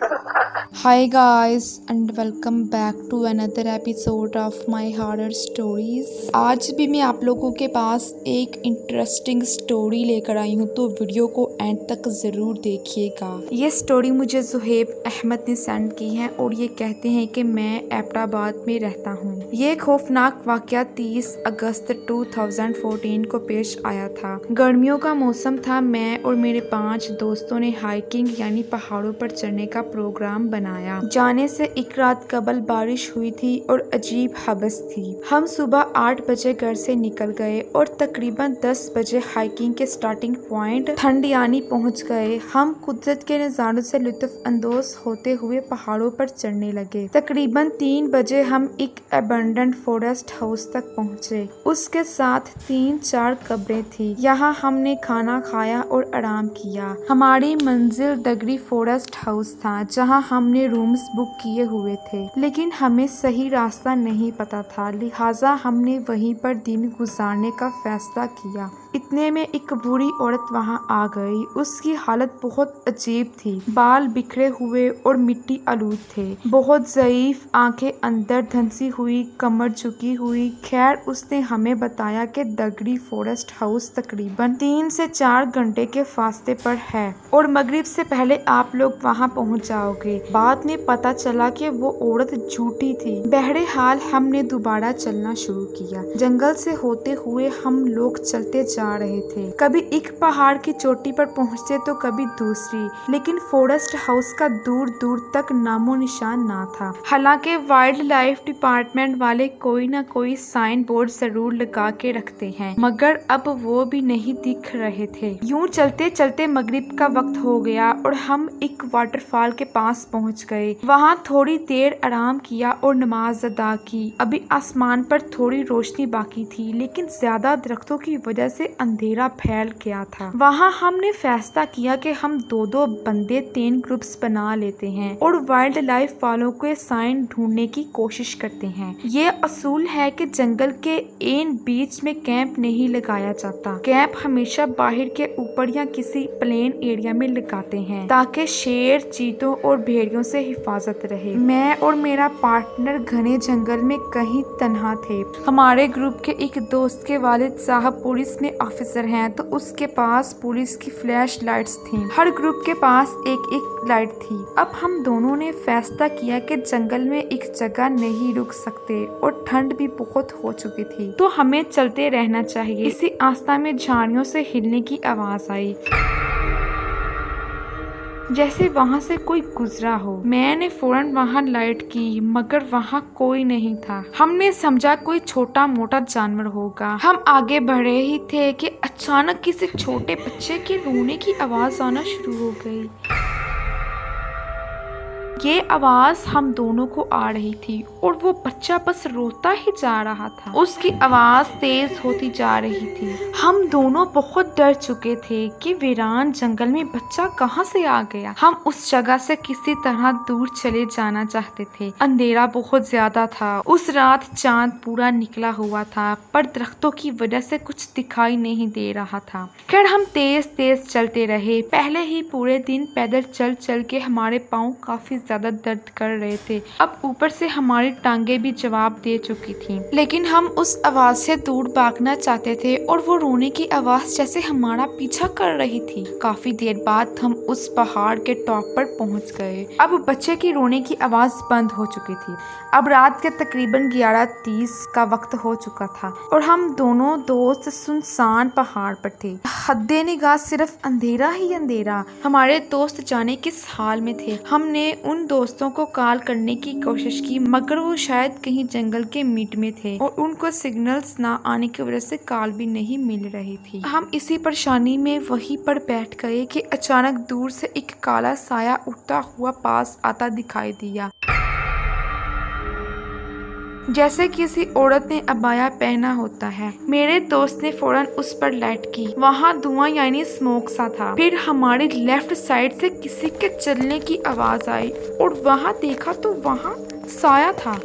Hi guys and welcome back to another episode of my horror stories। आज भी मैं आप लोगों के पास एक इंटरेस्टिंग स्टोरी लेकर आई हूँ, तो वीडियो को एंड तक ज़रूर देखिएगा। ये स्टोरी मुझे ज़ुहैब अहमद ने सेंड की है और ये कहते हैं कि मैं एबटाबाद में रहता हूँ। ये खौफनाक वाक़या 30 अगस्त 2014 को पेश आया था। गर्मियों का मौसम था। मैं और मेरे 5 दोस्तों ने हाइकिंग यानी पहाड़ों पर चढ़ने का प्रोग्राम बनाया। जाने से एक रात कबल बारिश हुई थी और अजीब हवस थी। हम सुबह 8 बजे घर से निकल गए और तकरीबन 10 बजे हाइकिंग के स्टार्टिंग पॉइंट ठंडियानी पहुंच गए। हम कुदरत के नज़ारों से लुत्फ अंदोज होते हुए पहाड़ों पर चढ़ने लगे। तकरीबन 3 बजे हम एक अबंडंट फॉरेस्ट हाउस तक पहुंचे। उसके साथ 3-4 कब्रें थी। यहाँ हमने खाना खाया और आराम किया। हमारी मंजिल दगरी फॉरेस्ट हाउस था, जहाँ हमने रूम्स बुक किए हुए थे, लेकिन हमें सही रास्ता नहीं पता था, लिहाजा हमने वहीं पर दिन गुजारने का फैसला किया। इतने में एक बूढ़ी औरत वहां आ गई। उसकी हालत बहुत अजीब थी। बाल बिखरे हुए और मिट्टी आलूद थे। बहुत ज़ईफ, आंखें अंदर धंसी हुई, कमर झुकी हुई। खैर, उसने हमें बताया कि दगड़ी फॉरेस्ट हाउस तकरीबन 3 से 4 घंटे के फासले पर है और मगरिब से पहले आप लोग वहां पहुंच जाओगे। बाद में पता चला कि वो औरत झूठी थी। बहरहाल हमने दोबारा चलना शुरू किया। जंगल से होते हुए हम लोग चलते जा रहे थे। कभी एक पहाड़ की चोटी पर पहुंचते तो कभी दूसरी, लेकिन फॉरेस्ट हाउस का दूर दूर तक नामो निशान ना था। हालांकि वाइल्ड लाइफ डिपार्टमेंट वाले कोई ना कोई साइन बोर्ड जरूर लगा के रखते हैं, मगर अब वो भी नहीं दिख रहे थे। यूं चलते चलते मगरिब का वक्त हो गया और हम एक वाटरफॉल के पास पहुंच गए। वहां थोड़ी देर आराम किया और नमाज अदा की। अभी आसमान पर थोड़ी रोशनी बाकी थी, लेकिन ज्यादा दरख्तों की वजह से अंधेरा फैल गया था। वहां हमने फैसला किया कि हम 2-2 बंदे 3 ग्रुप्स बना लेते हैं और वाइल्ड लाइफ वालों के साइन ढूंढने की कोशिश करते हैं। ये असूल है कि जंगल के इन बीच में कैंप नहीं लगाया जाता। कैंप हमेशा बाहर के ऊपर या किसी प्लेन एरिया में लगाते हैं, ताकि शेर, चीतों और भेड़ियों से हिफाजत रहे। मैं और मेरा पार्टनर घने जंगल में कहीं तन्हा थे। हमारे ग्रुप के एक दोस्त के वालिद साहब पुलिस में ऑफिसर हैं, तो उसके पास पुलिस की फ्लैश लाइट्स थी। हर ग्रुप के पास एक एक लाइट थी। अब हम दोनों ने फैसला किया कि जंगल में एक जगह नहीं रुक सकते और ठंड भी बहुत हो चुकी थी, तो हमें चलते रहना चाहिए। इसी आस्था में झाड़ियों से हिलने की आवाज आई, जैसे वहां से कोई गुजरा हो। मैंने फौरन वहां लाइट की, मगर वहां कोई नहीं था। हमने समझा कोई छोटा मोटा जानवर होगा। हम आगे बढ़े ही थे कि अचानक किसी छोटे बच्चे के रोने की आवाज आना शुरू हो गई। ये आवाज हम दोनों को आ रही थी और वो बच्चा बस रोता ही जा रहा था। उसकी आवाज तेज होती जा रही थी। हम दोनों बहुत डर चुके थे कि वीरान जंगल में बच्चा कहाँ से आ गया। हम उस जगह से किसी तरह दूर चले जाना चाहते थे। अंधेरा बहुत ज्यादा था। उस रात चांद पूरा निकला हुआ था, पर दरख्तों की वजह से कुछ दिखाई नहीं दे रहा था। खैर, हम तेज तेज चलते रहे। पहले ही पूरे दिन पैदल चल चल के हमारे पाँव काफी ज्यादा दर्द कर रहे थे। अब ऊपर से हमारी टांगे भी जवाब दे चुकी थी, लेकिन हम उस आवाज से दूर भागना चाहते थे और वो रोने की आवाज जैसे हमारा पीछा कर रही थी। काफी देर बाद हम उस पहाड़ के टॉप पर पहुंच गए। अब बच्चे की रोने की आवाज बंद हो चुकी थी। अब रात के तकरीबन 11:30 का वक्त हो चुका था और हम दोनों दोस्त सुनसान पहाड़ पर थे। हद्दे निगाह सिर्फ अंधेरा ही अंधेरा। हमारे दोस्त जाने किस हाल में थे। हमने उन दोस्तों को कॉल करने की कोशिश की, मगर वो शायद कहीं जंगल के मिड में थे और उनको सिग्नल्स ना आने की वजह से कॉल भी नहीं मिल रही थी। हम इसी परेशानी में वहीं पर बैठ गए कि अचानक दूर से एक काला साया उठता हुआ पास आता दिखाई दिया, जैसे किसी औरत ने अबाया पहना होता है। मेरे दोस्त ने फौरन उस पर लाइट की। वहाँ धुआं यानी स्मोक सा था। फिर हमारी लेफ्ट साइड से किसी के चलने की आवाज आई और वहाँ देखा तो वहाँ साया था।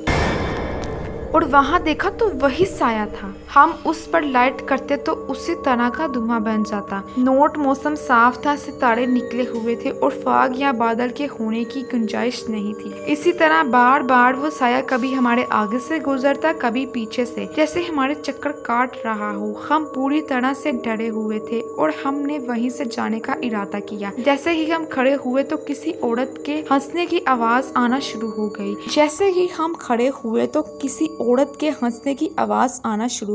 और वहाँ देखा तो वही साया था। हम उस पर लाइट करते तो उसी तरह का धुआं बन जाता। नोट मौसम साफ था, सितारे निकले हुए थे और फाग या बादल के होने की गुंजाइश नहीं थी। इसी तरह बार बार वो साया कभी हमारे आगे से गुजरता, कभी पीछे से, जैसे हमारे चक्कर काट रहा हो। हम पूरी तरह से डरे हुए थे और हमने वहीं से जाने का इरादा किया। जैसे ही हम खड़े हुए तो किसी औरत के हंसने की आवाज आना शुरू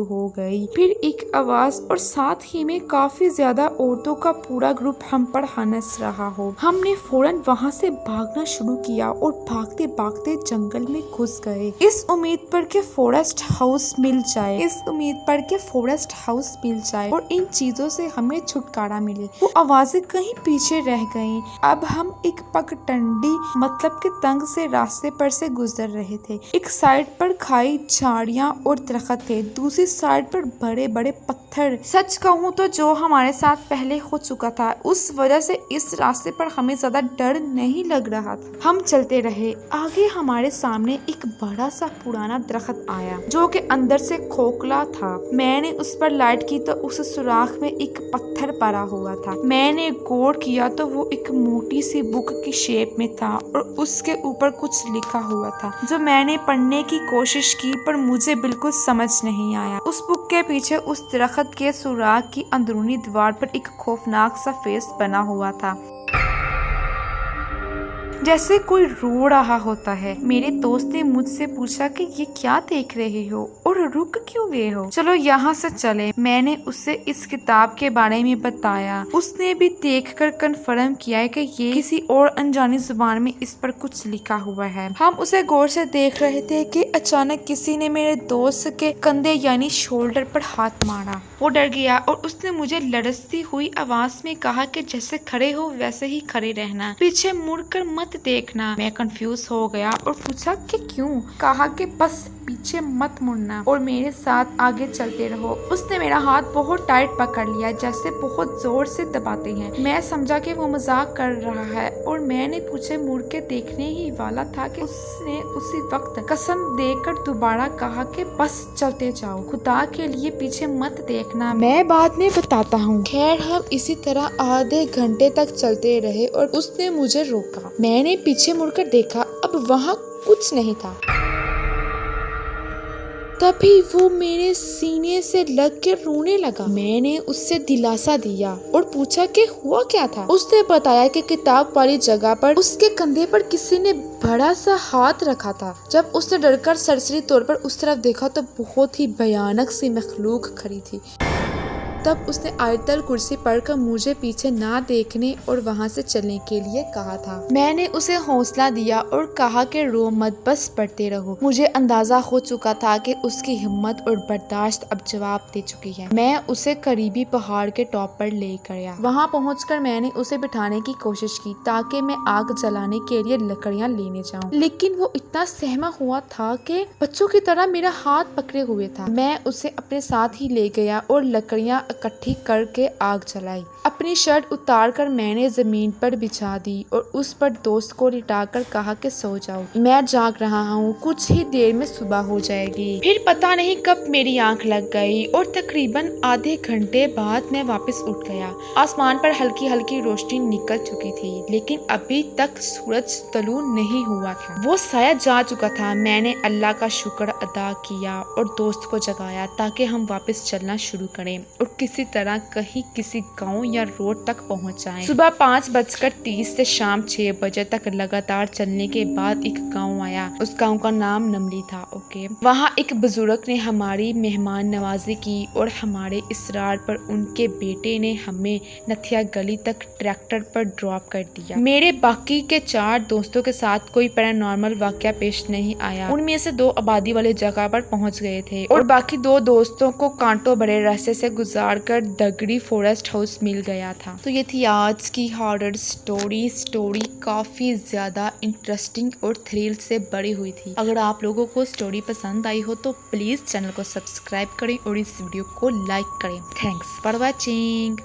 हो गई। फिर एक आवाज और साथ ही में काफी ज्यादा औरतों का पूरा ग्रुप हम पर हंस रहा हो। हमने फौरन वहाँ से भागना शुरू किया और भागते भागते जंगल में घुस गए, इस उम्मीद पर के फॉरेस्ट हाउस मिल जाए और इन चीजों से हमें छुटकारा मिले। वो आवाजें कहीं पीछे रह गईं। अब हम एक पगडंडी मतलब के तंग से रास्ते पर से गुजर रहे थे। एक साइड पर खाई, झाड़ियां और दरख्त थे, दूसरी साइड पर बड़े बड़े पत्थर। सच कहूँ तो जो हमारे साथ पहले हो चुका था उस वजह से इस रास्ते पर हमें ज्यादा डर नहीं लग रहा था। हम चलते रहे। आगे हमारे सामने एक बड़ा सा पुराना दरख्त आया जो कि अंदर से खोखला था। मैंने उस पर लाइट की तो उस सुराख में एक पत्थर पड़ा हुआ था। मैंने गौर किया तो वो एक मोटी सी बुक की शेप में था और उसके ऊपर कुछ लिखा हुआ था जो मैंने पढ़ने की कोशिश की पर मुझे बिल्कुल समझ नहीं आया। उस बुक के पीछे उस दरख्त के सुराख की अंदरूनी दीवार पर एक खौफनाक सा फेस बना हुआ था, जैसे कोई रो रहा होता है। मेरे दोस्त ने मुझसे पूछा कि ये क्या देख रहे हो और रुक क्यों गए हो, चलो यहाँ से चले। मैंने उसे इस किताब के बारे में बताया। उसने भी देखकर कंफर्म किया कि ये किसी और अनजानी जुबान में इस पर कुछ लिखा हुआ है। हम उसे गौर से देख रहे थे कि अचानक किसी ने मेरे दोस्त के कंधे यानी शोल्डर पर हाथ मारा। वो डर गया और उसने मुझे लड़सती हुई आवाज में कहा कि जैसे खड़े हो वैसे ही खड़े रहना, पीछे मुड़कर मत देखना। मैं कंफ्यूज हो गया और पूछा कि क्यों। कहा कि बस पीछे मत मुड़ना और मेरे साथ आगे चलते रहो। उसने मेरा हाथ बहुत टाइट पकड़ लिया, जैसे बहुत जोर से दबाते हैं। मैं समझा कि वो मजाक कर रहा है और मैंने पीछे मुड़ के देखने ही वाला था कि उसने उसी वक्त कसम देकर दोबारा कहा कि बस चलते जाओ, खुदा के लिए पीछे मत देखना, मैं बाद में बताता हूँ। खैर हम इसी तरह आधे घंटे तक चलते रहे और उसने मुझे रोका। मैंने पीछे मुड़कर देखा, अब वहाँ कुछ नहीं था। तभी वो मेरे सीने से लग के रोने लगा। मैंने उससे दिलासा दिया और पूछा कि हुआ क्या था। उसने बताया कि किताब वाली जगह पर उसके कंधे पर किसी ने बड़ा सा हाथ रखा था। जब उसने डरकर सरसरी तौर पर उस तरफ देखा तो बहुत ही भयानक सी मखलूक खड़ी थी। तब उसने आयतल कुर्सी पढ़कर मुझे पीछे ना देखने और वहाँ से चलने के लिए कहा था। मैंने उसे हौसला दिया और कहा कि रो मत, बस पढ़ते रहो। मुझे अंदाजा हो चुका था कि उसकी हिम्मत और बर्दाश्त अब जवाब दे चुकी है। मैं उसे करीबी पहाड़ के टॉप पर ले गया। वहाँ पहुँचकर मैंने उसे बिठाने की कोशिश की ताकि मैं आग जलाने के लिए लकड़ियाँ लेने जाऊँ, लेकिन वो इतना सहमा हुआ था कि बच्चों की तरह मेरा हाथ पकड़े हुए था। मैं उसे अपने साथ ही ले गया और लकड़ियाँ इकट्ठी करके आग जलाई। अपनी शर्ट उतारकर मैंने जमीन पर बिछा दी और उस पर दोस्त को लिटाकर कहा कि सो जाओ, मैं जाग रहा हूँ, कुछ ही देर में सुबह हो जाएगी। फिर पता नहीं कब मेरी आंख लग गई और तकरीबन आधे घंटे बाद मैं वापस उठ गया। आसमान पर हल्की हल्की रोशनी निकल चुकी थी, लेकिन अभी तक सूरज तलू नहीं हुआ था। वो साया जा चुका था। मैंने अल्लाह का शुक्र अदा किया और दोस्त को जगाया ताकि हम वापस चलना शुरू करें और किसी तरह कहीं किसी गांव या रोड तक पहुंच जाएं। सुबह 5:30 से शाम 6 बजे तक लगातार चलने के बाद एक गांव आया। उस गांव का नाम नमली था। ओके, वहां एक बुजुर्ग ने हमारी मेहमान नवाजी की और हमारे इसरार पर उनके बेटे ने हमें नथिया गली तक ट्रैक्टर पर ड्रॉप कर दिया। मेरे बाकी के 4 दोस्तों के साथ कोई पैरानॉर्मल वाकया पेश नहीं आया। उनमें से 2 आबादी वाली जगह पर पहुंच गए थे और बाकी 2 दोस्तों को कांटों भरे रास्ते से गुजार कर दगड़ी फॉरेस्ट हाउस मिल गया था। तो ये थी आज की हॉरर स्टोरी काफी ज्यादा इंटरेस्टिंग और थ्रिल से भरी हुई थी। अगर आप लोगों को स्टोरी पसंद आई हो तो प्लीज चैनल को सब्सक्राइब करें और इस वीडियो को लाइक करें। Thanks for watching.